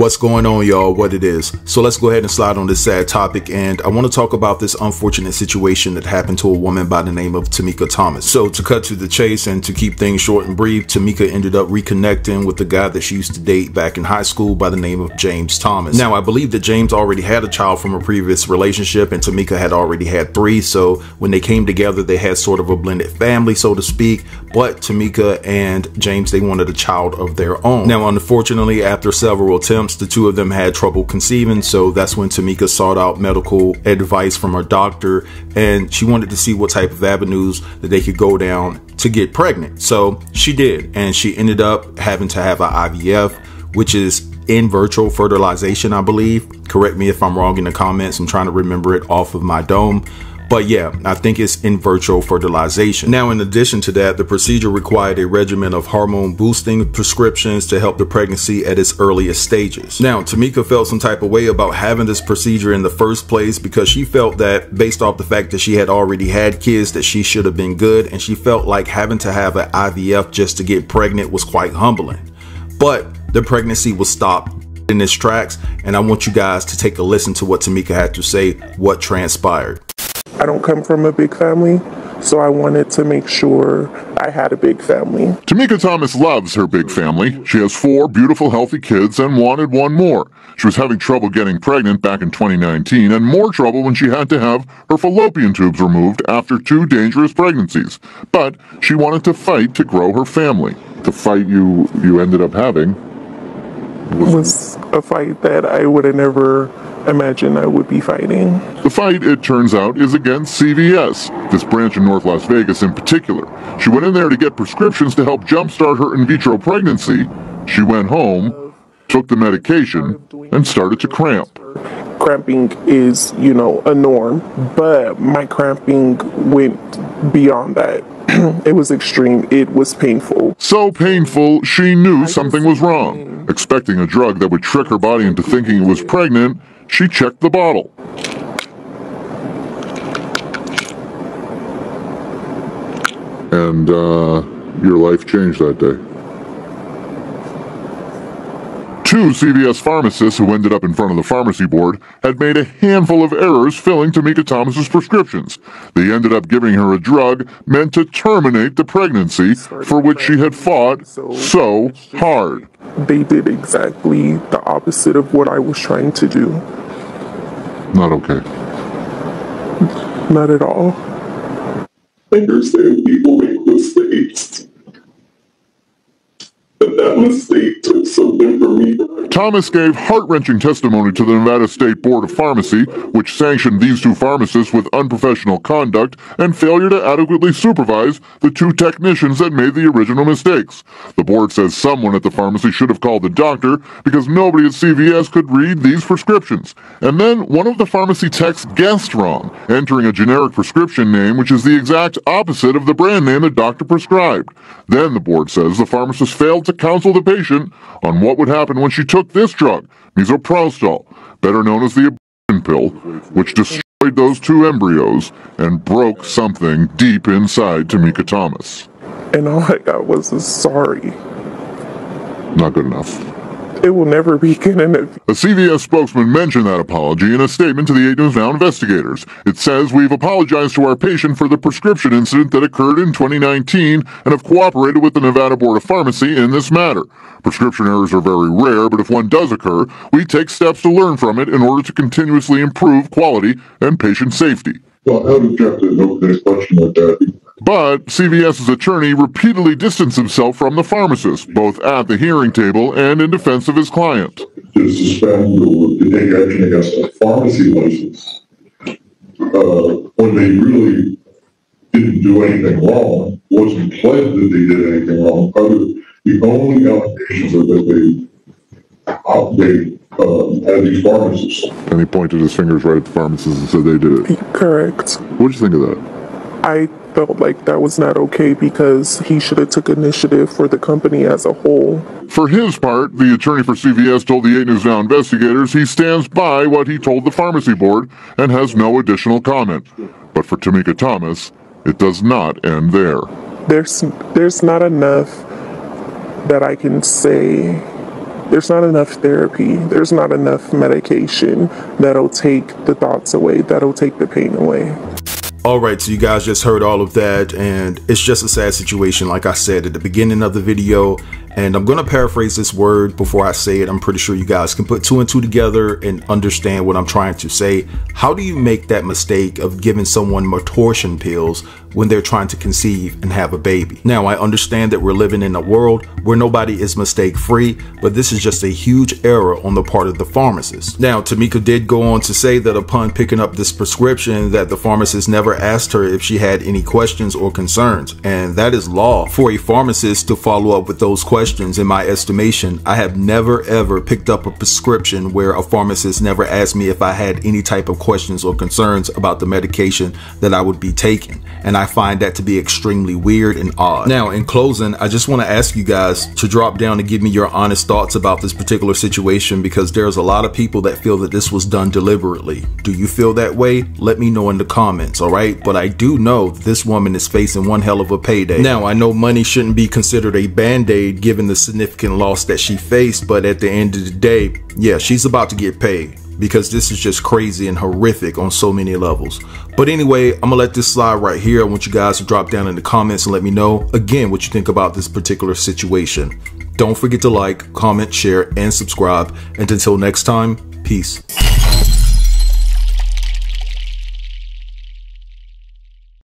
What's going on, y'all? What it is. So let's go ahead and slide on this sad topic, and I want to talk about this unfortunate situation that happened to a woman by the name of Timika Thomas. So to cut to the chase and to keep things short and brief, Timika ended up reconnecting with the guy that she used to date back in high school by the name of James Thomas. Now, I believe that James already had a child from a previous relationship, and Timika had already had 3. So when they came together, they had sort of a blended family, so to speak. But Timika and James, they wanted a child of their own. Now, unfortunately, after several attempts, the two of them had trouble conceiving. So that's when Timika sought out medical advice from her doctor, and she wanted to see what type of avenues that they could go down to get pregnant. So she did, and she ended up having to have an IVF, which is in vitro fertilization, I believe. Correct me if I'm wrong in the comments. I'm trying to remember it off of my dome. But yeah, I think it's in vitro fertilization. Now, in addition to that, the procedure required a regimen of hormone boosting prescriptions to help the pregnancy at its earliest stages. Now, Timika felt some type of way about having this procedure in the first place because she felt that based off the fact that she had already had kids, that she should have been good. And she felt like having to have an IVF just to get pregnant was quite humbling. But the pregnancy was stopped in its tracks. And I want you guys to take a listen to what Timika had to say, what transpired. I don't come from a big family, so I wanted to make sure I had a big family. Timika Thomas loves her big family. She has 4 beautiful, healthy kids and wanted one more. She was having trouble getting pregnant back in 2019 and more trouble when she had to have her fallopian tubes removed after 2 dangerous pregnancies. But she wanted to fight to grow her family. The fight you ended up having was a fight that I would have never imagined I would be fighting. The fight, it turns out, is against CVS, this branch in North Las Vegas in particular. She went in there to get prescriptions to help jumpstart her in vitro pregnancy. She went home, took the medication, and started to cramp. Cramping is, a norm, but my cramping went beyond that. It was extreme. It was painful. So painful, she knew something was wrong. Expecting a drug that would trick her body into thinking it was pregnant, she checked the bottle. And, your life changed that day. 2 CVS pharmacists who ended up in front of the pharmacy board had made a handful of errors filling Timika Thomas's prescriptions. They ended up giving her a drug meant to terminate the pregnancy for which she had fought so hard. They did exactly the opposite of what I was trying to do. Not okay. Not at all. I understand people make mistakes. But that mistake took something from me. Thomas gave heart-wrenching testimony to the Nevada State Board of Pharmacy, which sanctioned these 2 pharmacists with unprofessional conduct and failure to adequately supervise the 2 technicians that made the original mistakes. The board says someone at the pharmacy should have called the doctor because nobody at CVS could read these prescriptions. And then one of the pharmacy techs guessed wrong, entering a generic prescription name which is the exact opposite of the brand name the doctor prescribed. Then the board says the pharmacist failed to counsel the patient on what would happen when she took this drug, misoprostol, better known as the abortion pill, which destroyed those 2 embryos and broke something deep inside Timika Thomas. And all I got was a sorry. Not good enough. It will never be good enough. A CVS spokesman mentioned that apology in a statement to the 8 News Now investigators. It says, "We've apologized to our patient for the prescription incident that occurred in 2019 and have cooperated with the Nevada Board of Pharmacy in this matter. Prescription errors are very rare, but if one does occur, we take steps to learn from it in order to continuously improve quality and patient safety." Well, I would object to no question like that. But CVS's attorney repeatedly distanced himself from the pharmacist, both at the hearing table and in defense of his client. To suspend or to take action against a pharmacy license when they really didn't do anything wrong, wasn't pledged that they did anything wrong. The only allegations are that they had these pharmacists. And he pointed his fingers right at the pharmacist and said they did it. Correct. What did you think of that? I felt like that was not okay because he should have took initiative for the company as a whole. For his part, the attorney for CVS told the 8 News Now investigators he stands by what he told the pharmacy board and has no additional comment. But for Timika Thomas, it does not end there. There's not enough that I can say There's not enough therapy. There's not enough medication that'll take the thoughts away, that'll take the pain away. All right, so you guys just heard all of that, and it's just a sad situation, like I said at the beginning of the video. And I'm going to paraphrase this word before I say it. I'm pretty sure you guys can put 2 and 2 together and understand what I'm trying to say. How do you make that mistake of giving someone mortician pills when they're trying to conceive and have a baby? Now, I understand that we're living in a world where nobody is mistake free, but this is just a huge error on the part of the pharmacist. Now, Timika did go on to say that upon picking up this prescription, that the pharmacist never asked her if she had any questions or concerns. And that is law for a pharmacist to follow up with those questions. In my estimation, I have never ever picked up a prescription where a pharmacist never asked me if I had any type of questions or concerns about the medication that I would be taking. And I find that to be extremely weird and odd. Now, in closing, I just want to ask you guys to drop down and give me your honest thoughts about this particular situation, because there's a lot of people that feel that this was done deliberately. Do you feel that way? Let me know in the comments, all right? But I do know that this woman is facing one hell of a payday. Now, I know money shouldn't be considered a band-aid given the significant loss that she faced, but at the end of the day, yeah, she's about to get paid, because this is just crazy and horrific on so many levels. But anyway, I'm gonna let this slide right here. I want you guys to drop down in the comments and let me know again what you think about this particular situation. Don't forget to like, comment, share, and subscribe. And until next time, peace.